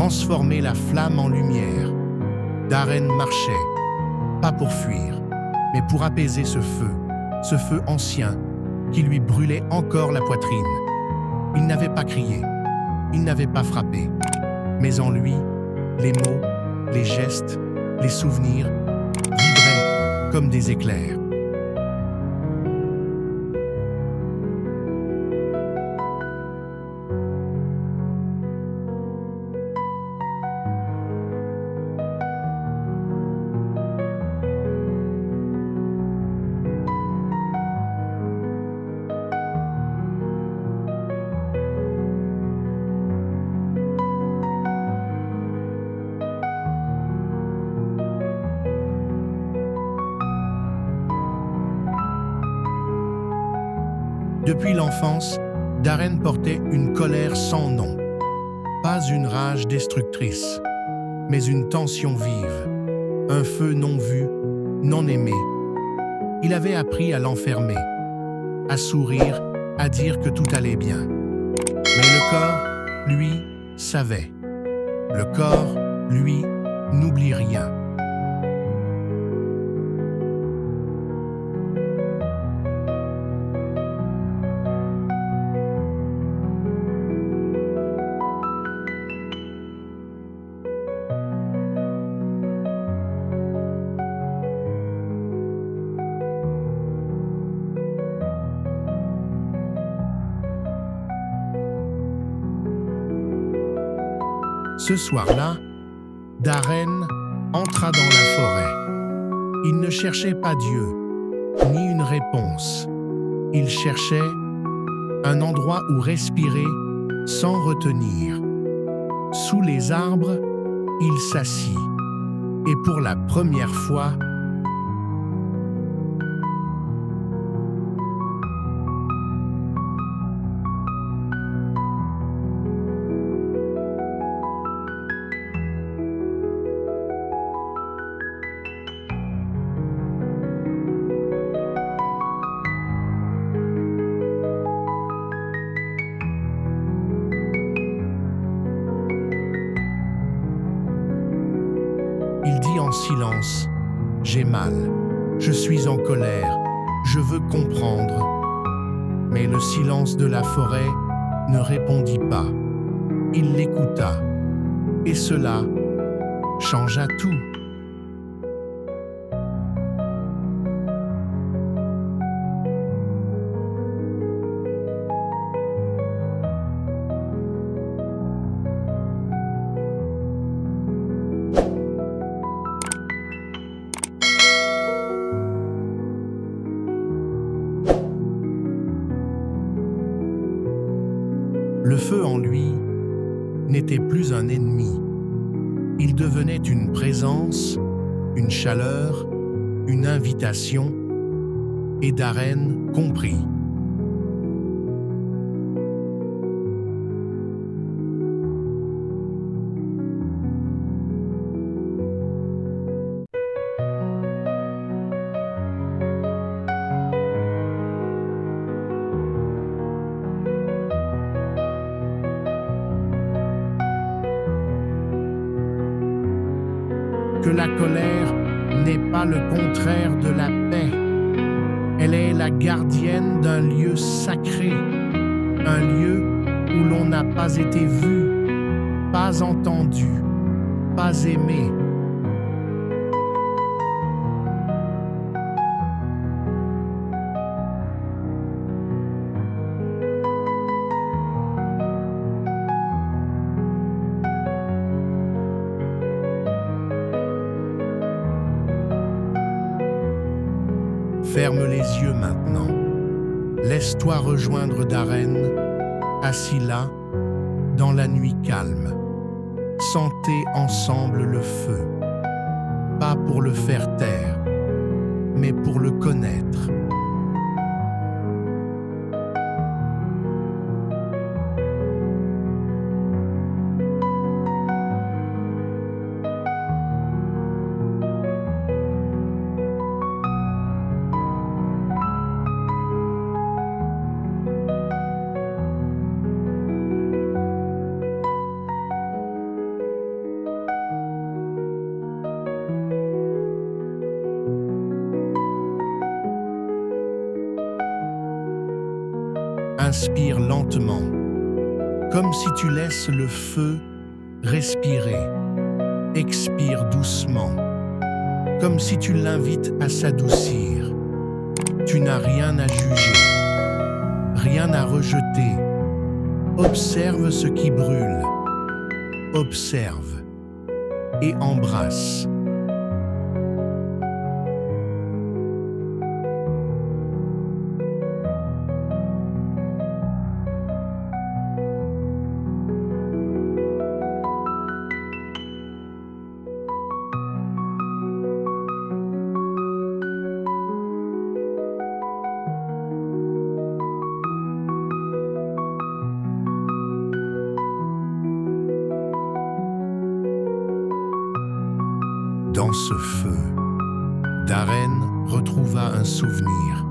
transformer la flamme en lumière. Darren marchait, pas pour fuir, mais pour apaiser ce feu ancien qui lui brûlait encore la poitrine. Il n'avait pas crié, il n'avait pas frappé, mais en lui, les mots, les gestes, les souvenirs vibraient comme des éclairs. Depuis l'enfance, Darren portait une colère sans nom. Pas une rage destructrice, mais une tension vive, un feu non vu, non aimé. Il avait appris à l'enfermer, à sourire, à dire que tout allait bien. Mais le corps, lui, savait. Le corps, lui, n'oublie rien. Ce soir-là, Darren entra dans la forêt. Il ne cherchait pas Dieu, ni une réponse. Il cherchait un endroit où respirer sans retenir. Sous les arbres, il s'assit. Et pour la première fois, il dit en silence, « J'ai mal, je suis en colère, je veux comprendre. » Mais le silence de la forêt ne répondit pas. Il l'écouta, et cela changea tout. Le feu en lui n'était plus un ennemi. Il devenait une présence, une chaleur, une invitation, et Darren comprit. Que la colère n'est pas le contraire de la paix. Elle est la gardienne d'un lieu sacré, un lieu où l'on n'a pas été vu, pas entendu, pas aimé. Ferme les yeux maintenant. Laisse-toi rejoindre Darren, assis là, dans la nuit calme. Sentez ensemble le feu, pas pour le faire taire, mais pour le connaître. Inspire lentement, comme si tu laisses le feu respirer. Expire doucement, comme si tu l'invites à s'adoucir. Tu n'as rien à juger, rien à rejeter. Observe ce qui brûle. Observe et embrasse. Dans ce feu, Darren retrouva un souvenir,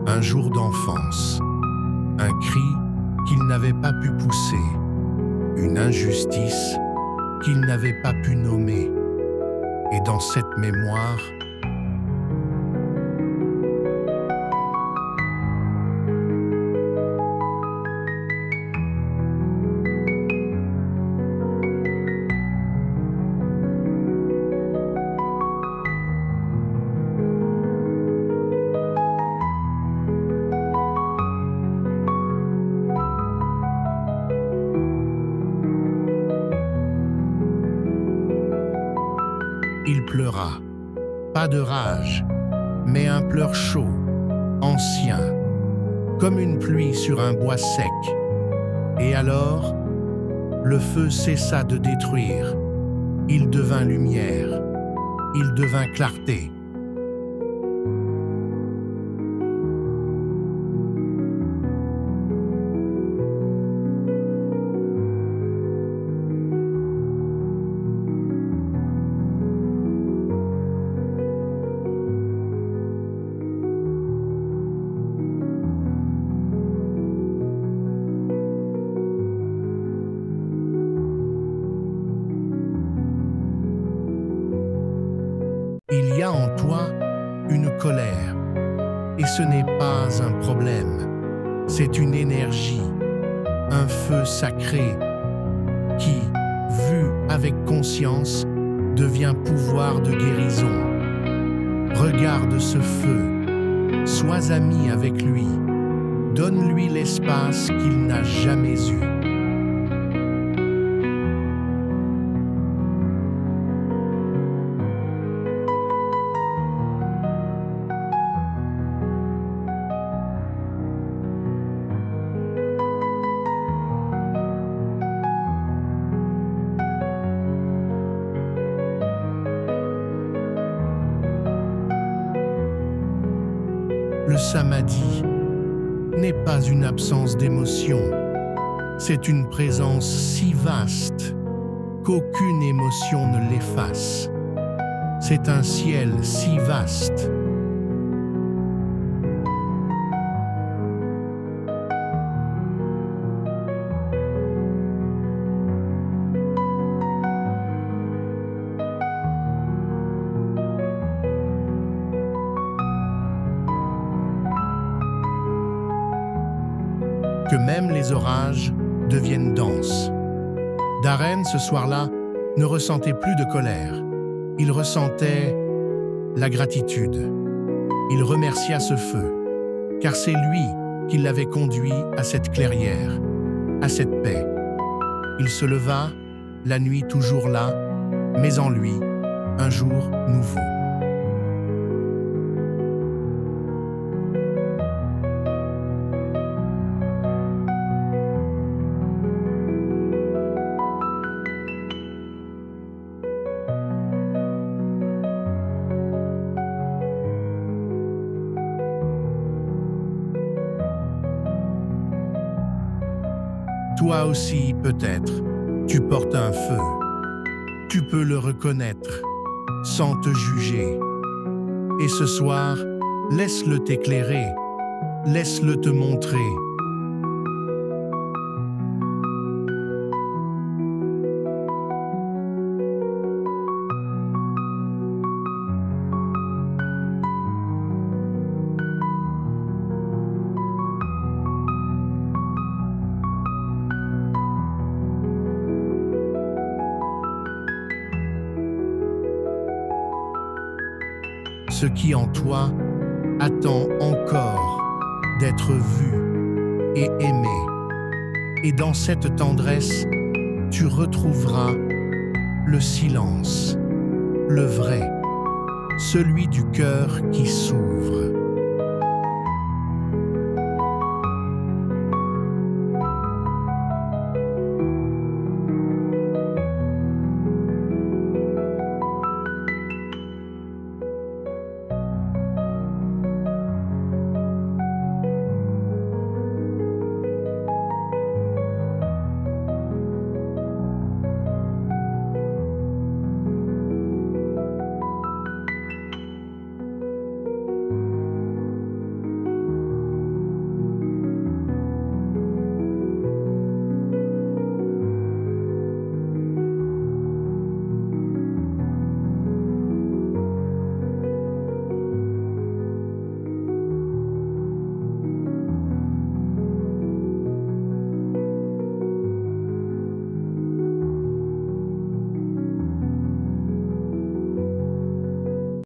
un jour d'enfance, un cri qu'il n'avait pas pu pousser, une injustice qu'il n'avait pas pu nommer. Et dans cette mémoire, il pleura, pas de rage, mais un pleur chaud, ancien, comme une pluie sur un bois sec. Et alors, le feu cessa de détruire. Il devint lumière, il devint clarté. Il y a en toi une colère, et ce n'est pas un problème, c'est une énergie, un feu sacré qui, vu avec conscience, devient pouvoir de guérison. Regarde ce feu, sois ami avec lui, donne-lui l'espace qu'il n'a jamais eu. Le samadhi n'est pas une absence d'émotion, c'est une présence si vaste qu'aucune émotion ne l'efface. C'est un ciel si vaste. Que même les orages deviennent denses. Darren, ce soir-là, ne ressentait plus de colère. Il ressentait la gratitude. Il remercia ce feu, car c'est lui qui l'avait conduit à cette clairière, à cette paix. Il se leva, la nuit toujours là, mais en lui, un jour nouveau. Toi aussi, peut-être, tu portes un feu. Tu peux le reconnaître, sans te juger. Et ce soir, laisse-le t'éclairer, laisse-le te montrer. ce qui en toi attend encore d'être vu et aimé. Et dans cette tendresse, tu retrouveras le silence, le vrai, celui du cœur qui s'ouvre.